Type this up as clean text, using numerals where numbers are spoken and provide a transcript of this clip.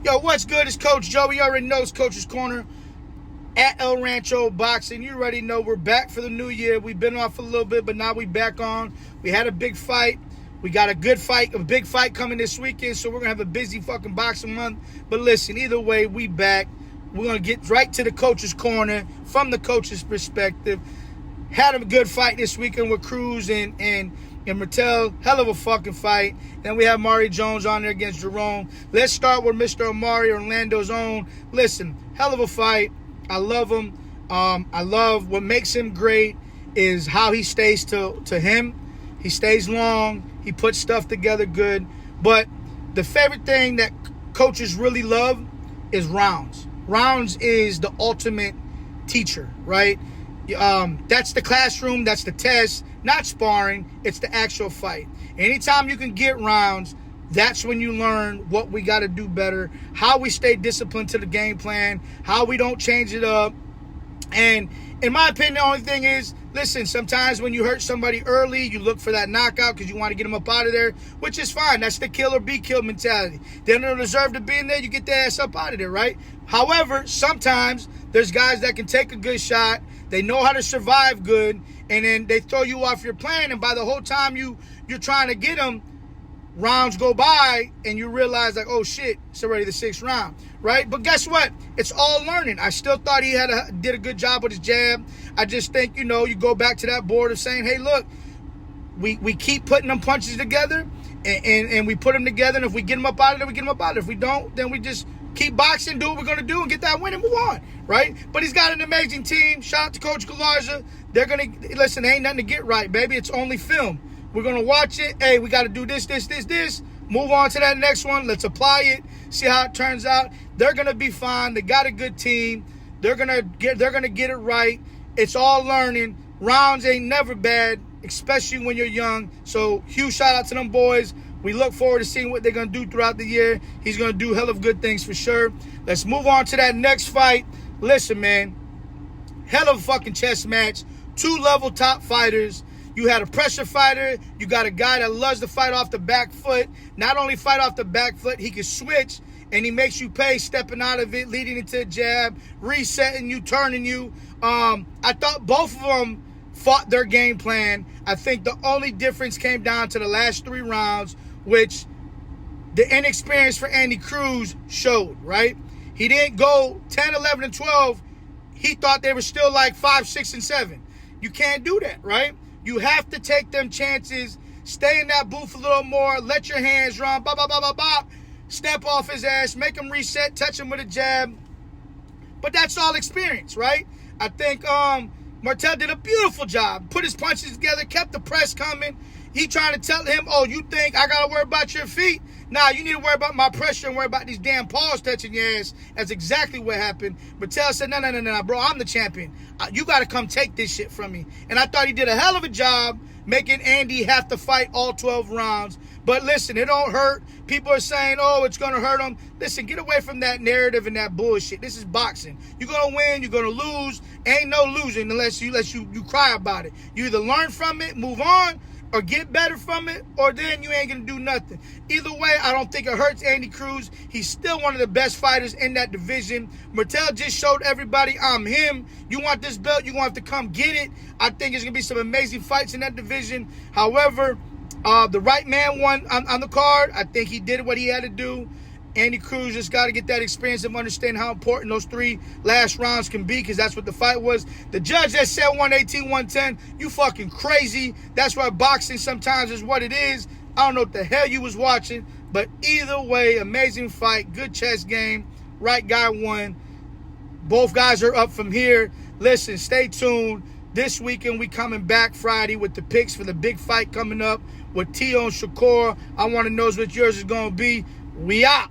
Yo, what's good? It's Coach Joe. You already know it's Coach's Corner at El Rancho Boxing. You already know we're back for the new year. We've been off a little bit, but now we back on. We had a big fight. We got a big fight coming this weekend, so we're going to have a busy fucking boxing month. But listen, either way, we back. We're going to get right to the Coach's Corner from the coach's perspective. Had a good fight this weekend with Cruz and Martel. Hell of a fucking fight. Then we have Mari Jones on there against Jerome. Let's start with Mr. Amari, Orlando's own. Listen, hell of a fight. I love him. I love what makes him great is how he stays to him. He stays long. He puts stuff together good. But the favorite thing that coaches really love is rounds. Rounds is the ultimate teacher, right? That's the classroom. That's the test. Not sparring. It's the actual fight. Anytime you can get rounds, that's when you learn what we got to do better, how we stay disciplined to the game plan, how we don't change it up. And in my opinion, the only thing is, listen, sometimes when you hurt somebody early, you look for that knockout because you want to get them up out of there, which is fine. That's the kill or be killed mentality. They don't deserve to be in there. You get their ass up out of there, right? However, sometimes there's guys that can take a good shot. They know how to survive good, and then they throw you off your plan. And by the whole time you're trying to get them, rounds go by, and you realize, like, oh, shit, it's already the sixth round, right? But guess what? It's all learning. I still thought he did a good job with his jab. I just think, you go back to that board of saying, hey, look, we keep putting them punches together, and we put them together, and if we get them up out of there, we get them up out of there. If we don't, then we just keep boxing, do what we're going to do, and get that win and move on, right? But he's got an amazing team. Shout out to Coach Galarza. They're going to, listen, ain't nothing to get right, baby. It's only film. We're going to watch it. Hey, we got to do this. Move on to that next one. Let's apply it. See how it turns out. They're going to be fine. They got a good team. They're going to get it right. It's all learning. Rounds ain't never bad, especially when you're young. So huge shout out to them boys. We look forward to seeing what they're going to do throughout the year. He's going to do hell of good things for sure. Let's move on to that next fight. Listen, man. Hell of a fucking chess match. 2-level top fighters. You had a pressure fighter. You got a guy that loves to fight off the back foot. Not only fight off the back foot, he can switch, and he makes you pay stepping out of it, leading into a jab, resetting you, turning you. I thought both of them fought their game plan. I think the only difference came down to the last 3 rounds, which the inexperience for Andy Cruz showed, right? He didn't go 10, 11, and 12. He thought they were still like 5, 6, and 7. You can't do that, right? You have to take them chances, stay in that booth a little more, let your hands run, bop, bop, bop, bop, bop, step off his ass, make him reset, touch him with a jab. But that's all experience, right? I think Martel did a beautiful job, put his punches together, kept the press coming. He trying to tell him, oh, you think I got to worry about your feet? Nah, you need to worry about my pressure and worry about these damn paws touching your ass. That's exactly what happened. Martel said, no, bro, I'm the champion. You got to come take this shit from me. And I thought he did a hell of a job making Andy have to fight all 12 rounds. But listen, it don't hurt. People are saying, oh, it's going to hurt him. Listen, get away from that narrative and that bullshit. This is boxing. You're going to win. You're going to lose. Ain't no losing unless you cry about it. You either learn from it, move on, or get better from it, or then you ain't going to do nothing. Either way, I don't think it hurts Andy Cruz. He's still one of the best fighters in that division. Martel just showed everybody, I'm him. You want this belt, you're going to have to come get it. I think there's going to be some amazing fights in that division. However, the right man won on the card. I think he did what he had to do. Andy Cruz just got to get that experience of understanding how important those 3 last rounds can be, because that's what the fight was. The judge that said 118, 110, you fucking crazy. That's why boxing sometimes is what it is. I don't know what the hell you was watching, but either way, amazing fight, good chess game, right guy won. Both guys are up from here. Listen, stay tuned. This weekend we coming back Friday with the picks for the big fight coming up with Tio and Shakur. I want to know what yours is going to be. We out.